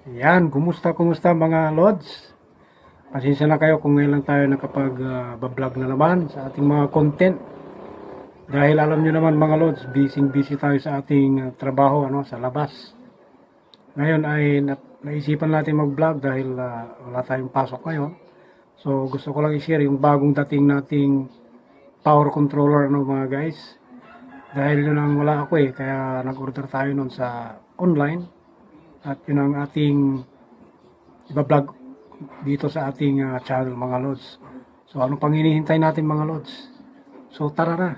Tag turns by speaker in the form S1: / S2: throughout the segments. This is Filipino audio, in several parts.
S1: Yan, kumusta mga Lods? Pasensya na kayo kung ngayon lang tayo nakapag-vlog na naman sa ating mga content. Dahil alam nyo naman mga Lods, busy tayo sa ating trabaho sa labas. Ngayon ay naisipan natin mag-vlog dahil wala tayong pasok ngayon. So gusto ko lang i-share yung bagong dating nating power controller mga guys. Dahil yun ang wala ako kaya nag-order tayo nun sa online. At yun ang ating iba-vlog dito sa ating channel mga Lods. So ano pang hinihintay natin mga Lods? So tara na.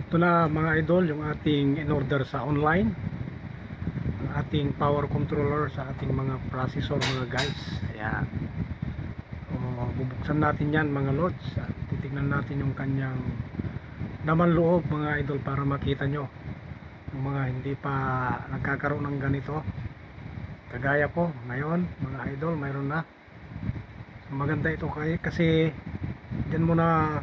S1: Ito na mga idol yung ating in-order sa online, ang ating power controller sa ating mga processor mga guys. Ayan, bubuksan natin yan mga Lods at titignan natin yung kanyang laman loob mga idol para makita nyo yung mga hindi pa nagkakaroon ng ganito kagaya ko ngayon mga idol, mayroon na. So, maganda ito kasi dyan mo na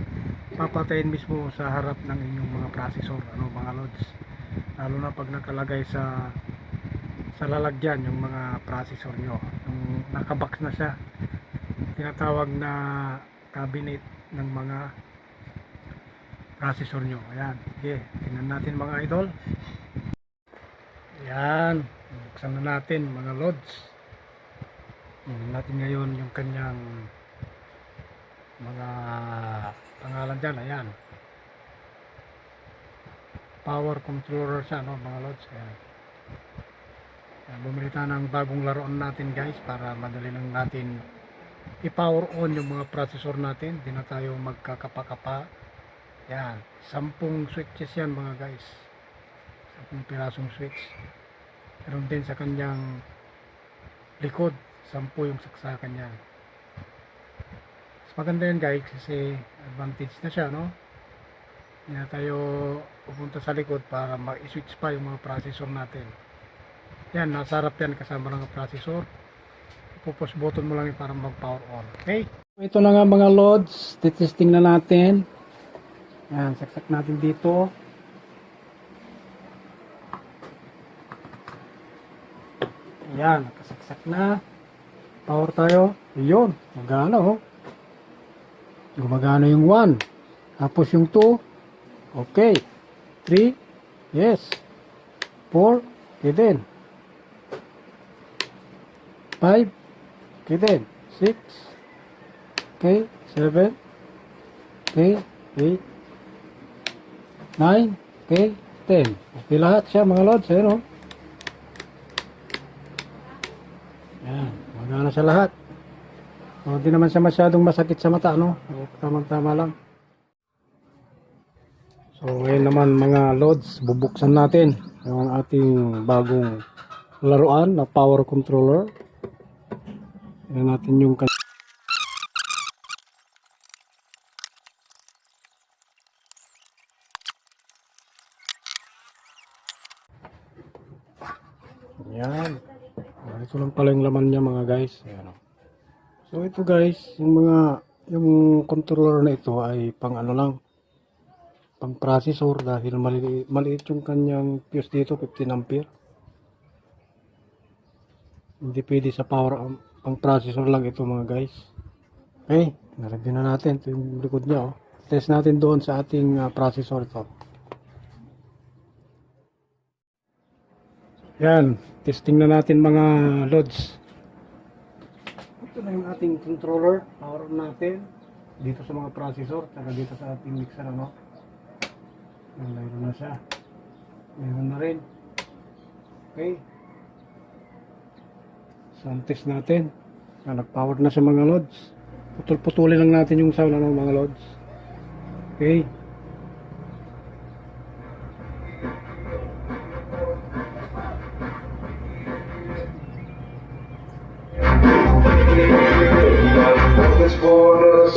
S1: papatayin mismo sa harap ng inyong mga processor mga Lods, lalo na pag nakalagay sa lalagyan yung mga processor nyo, yung nakabox na siya, tinatawag na cabinet ng mga processor nyo. Ayan, sige, tingnan natin mga idol. Ayan, buksan na natin mga Lods. Tingnan natin ngayon yung kanyang mga pangalan dyan. Ayan, power controller siya mga Lods. Ayan. Ayan, bumili tayo ng bagong laruan natin guys para madali lang natin i-power on yung mga processor natin. Di na tayo magkakapa-kapa. Ayan, 10 switches yan mga guys, 10 pirasong switch. Meron din sa kanyang likod 10 yung saksakan yan. Maganda yan guys kasi advantage na siya, no? Hindi na tayo pupunta sa likod para ma-switch pa yung mga processor natin. Yan, nasa harap yan kasama ng processor. Pupush button mo lang yun para mag-power on. Okay? Ito na nga mga Lods, testing na natin. Yan, saksak natin dito. Yan, nakasaksak na. Power tayo. Yun, magana gumagana yung 1. Tapos yung 2. Okay. 3. Yes. 4. Okay din. 5. Okay din. 6. Okay. 7. Okay. 8. 9. Okay. 10. Okay lahat siya mga Lods. Ayan Yan. Magana siya lahat. Hindi naman siya masyadong masakit sa mata, no? Tamang-tama lang. So, ngayon naman mga Lods, bubuksan natin yung ating bagong laruan na power controller. Tingnan natin yung yan. Ito lang pala yung laman niya mga guys. Ayan. So ito guys, yung controller na ito ay pang lang, pang processor dahil maliit yung kanyang fuse dito, 15 ampere. Hindi pwede sa power, pang processor lang ito mga guys. Okay, nareview na natin. Ito yung likod niya Test natin doon sa ating processor ito. Yan, testing na natin mga Lods. Ito na yung ating controller, power on natin dito sa mga processor, saka dito sa ating mixer mayroon na siya, mayroon na rin. Okay, sound test natin. Nag-power na sa mga Lods. Putulin lang natin yung sound mga Lods. Okay,
S2: For us,